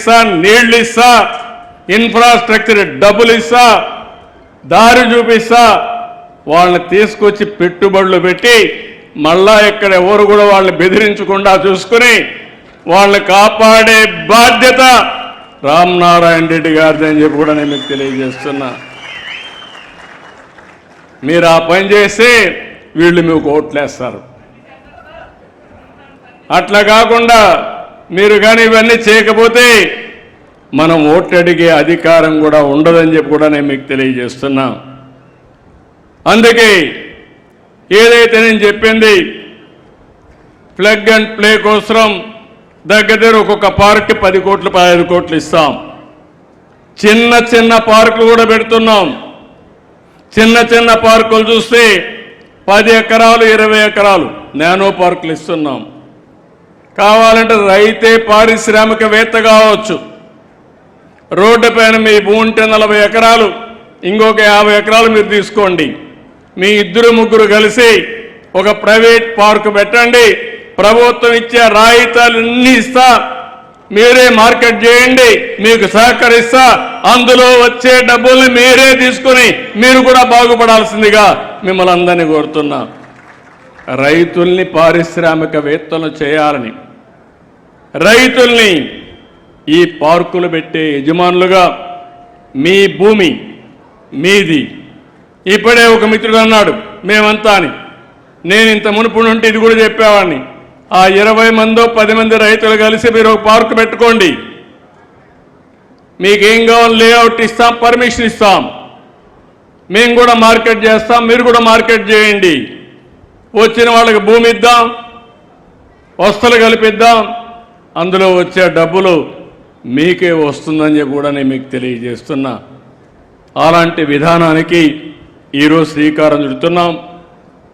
ఇస్తా, నీళ్లు ఇస్తా, ఇన్ఫ్రాస్ట్రక్చర్ డబ్బులు ఇస్తా, దారి చూపిస్తా, వాళ్ళని తీసుకొచ్చి పెట్టుబడులు పెట్టి మళ్ళా ఇక్కడ ఎవరు కూడా వాళ్ళని బెదిరించకుండా చూసుకుని వాళ్ళని కాపాడే బాధ్యత రామనారాయణ రెడ్డి గారిది అని చెప్పి కూడా నేను మీకు తెలియజేస్తున్నా. మీరు ఆ పని చేస్తే వీళ్ళు మీకు ఓట్లేస్తారు. అట్లా కాకుండా మీరు కానీ ఇవన్నీ చేయకపోతే మనం ఓట్లు అడిగే అధికారం కూడా ఉండదని చెప్పి కూడా నేను మీకు తెలియజేస్తున్నా. అందుకే ఏదైతే నేను చెప్పింది ప్లగ్ అండ్ ప్లే కోసం దగ్గర ఒక్కొక్క పార్క్కి 10 కోట్లు 15 కోట్లు ఇస్తాం. చిన్న చిన్న పార్కులు కూడా పెడుతున్నాం. చిన్న చిన్న పార్కులు చూస్తే 10 ఎకరాలు 20 ఎకరాలు నానో పార్కులు ఇస్తున్నాం. కావాలంటే రైతే పారిశ్రామికవేత్త కావచ్చు. రోడ్డు పైన మీ భూమి ఉంటే 40 ఎకరాలు, ఇంకొక 50 ఎకరాలు మీరు తీసుకోండి. మీ 2-3 కలిసి ఒక ప్రైవేట్ పార్కు పెట్టండి. ప్రభుత్వం ఇచ్చే రాయితీలన్నీ ఇస్తా, మీరే మార్కెట్ చేయండి, మీకు సహకరిస్తా. అందులో వచ్చే డబ్బుల్ని మీరే తీసుకుని మీరు కూడా బాగుపడాల్సిందిగా మిమ్మల్ని అందరినీ కోరుతున్నా. రైతుల్ని పారిశ్రామికవేత్తలు చేయాలని, రైతుల్ని ఈ పార్కులు పెట్టే యజమానులుగా, మీ భూమి మీది. ఇప్పుడే ఒక మిత్రుడు అన్నాడు మేమంతా అని. నేను ఇంత మునుపు నుండి ఇది కూడా చెప్పేవాడిని. ఆ 20 మందో 10 మంది రైతులు కలిసి మీరు ఒక పార్కు పెట్టుకోండి. మీకేం కావాలి లేఅవుట్ ఇస్తాం, పర్మిషన్ ఇస్తాం, మేము కూడా మార్కెట్ చేస్తాం, మీరు కూడా మార్కెట్ చేయండి. వచ్చిన వాళ్ళకి భూమి ఇద్దాం, వస్తువులు కల్పిద్దాం, అందులో వచ్చే డబ్బులు మీకే వస్తుందని చెప్పి కూడా నేను మీకు తెలియజేస్తున్నా. అలాంటి విధానానికి ఈరోజు శ్రీకారం చుడుతున్నాం.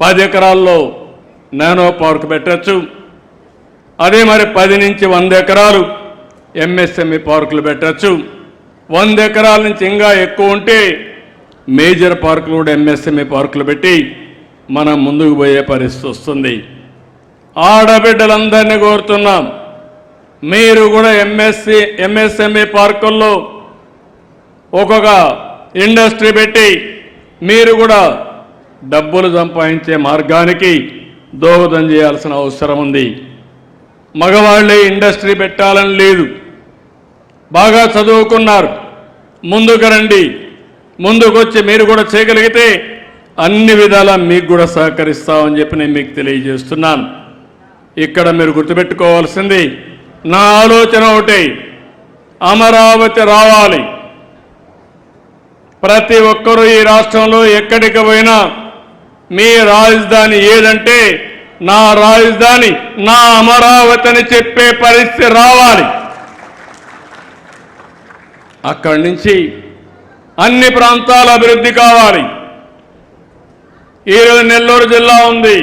10 ఎకరాల్లో నానో పార్క్ పెట్టచ్చు. అదే మరి 10 నుంచి 100 ఎకరాలు ఎంఎస్ఎంఈ పార్కులు పెట్టచ్చు. 100 ఎకరాల నుంచి ఇంకా ఎక్కువ ఉంటే మేజర్ పార్కులు కూడా ఎంఎస్ఎంఈ పార్కులు పెట్టి మనం ముందుకు పోయే పరిస్థితి వస్తుంది. ఆడబిడ్డలందరినీ కోరుతున్నాం, మీరు కూడా ఎంఎస్ఎంఈ పార్కుల్లో ఒక్కొక్క ఇండస్ట్రీ పెట్టి మీరు కూడా డబ్బులు సంపాదించే మార్గానికి దోహదం చేయాల్సిన అవసరం ఉంది. మగవాళ్ళే ఇండస్ట్రీ పెట్టాలని లేదు. బాగా చదువుకున్నారు, ముందుకు రండి. ముందుకొచ్చి మీరు కూడా చేయగలిగితే అన్ని విధాలా మీకు కూడా సహకరిస్తామని చెప్పి నేను మీకు తెలియజేస్తున్నాను. ఇక్కడ మీరు గుర్తుపెట్టుకోవాల్సింది, నా ఆలోచన ఒకటి, అమరావతి రావాలి. ప్రతి ఒక్కరూ ఈ రాష్ట్రంలో ఎక్కడికి పోయినా మీ రాజధాని ఏదంటే నా రాజధాని నా అమరావతి అని చెప్పే పరిస్థితి రావాలి. అక్కడి నుంచి అన్ని ప్రాంతాల అభివృద్ధి కావాలి. ఈరోజు నెల్లూరు జిల్లా ఉంది,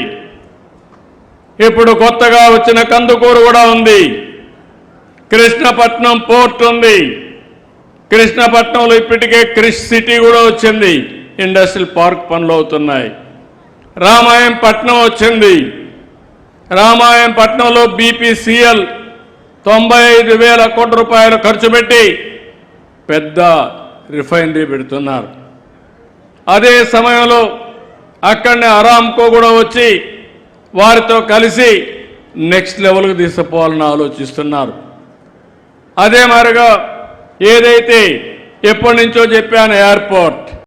ఇప్పుడు కొత్తగా వచ్చిన కందుకూరు కూడా ఉంది, కృష్ణపట్నం పోర్ట్ ఉంది, కృష్ణపట్నంలో ఇప్పటికే క్రిష్ సిటీ కూడా వచ్చింది, ఇండస్ట్రియల్ పార్క్ పనులు అవుతున్నాయి. రామాయంపట్నం వచ్చింది, రామాయంపట్నంలో బీపీసీఎల్ 95,000 కోట్ల రూపాయలు ఖర్చు పెట్టి పెద్ద రిఫైనరీ పెడుతున్నారు. అదే సమయంలో అక్కడనే అరామ్కో కూడా వచ్చి వారితో కలిసి నెక్స్ట్ లెవెల్కి తీసుకుపోవాలని ఆలోచిస్తున్నారు. అదే మాదిరిగా ఏదైతే ఎప్పటి నుంచో చెప్పాను ఎయిర్పోర్ట్,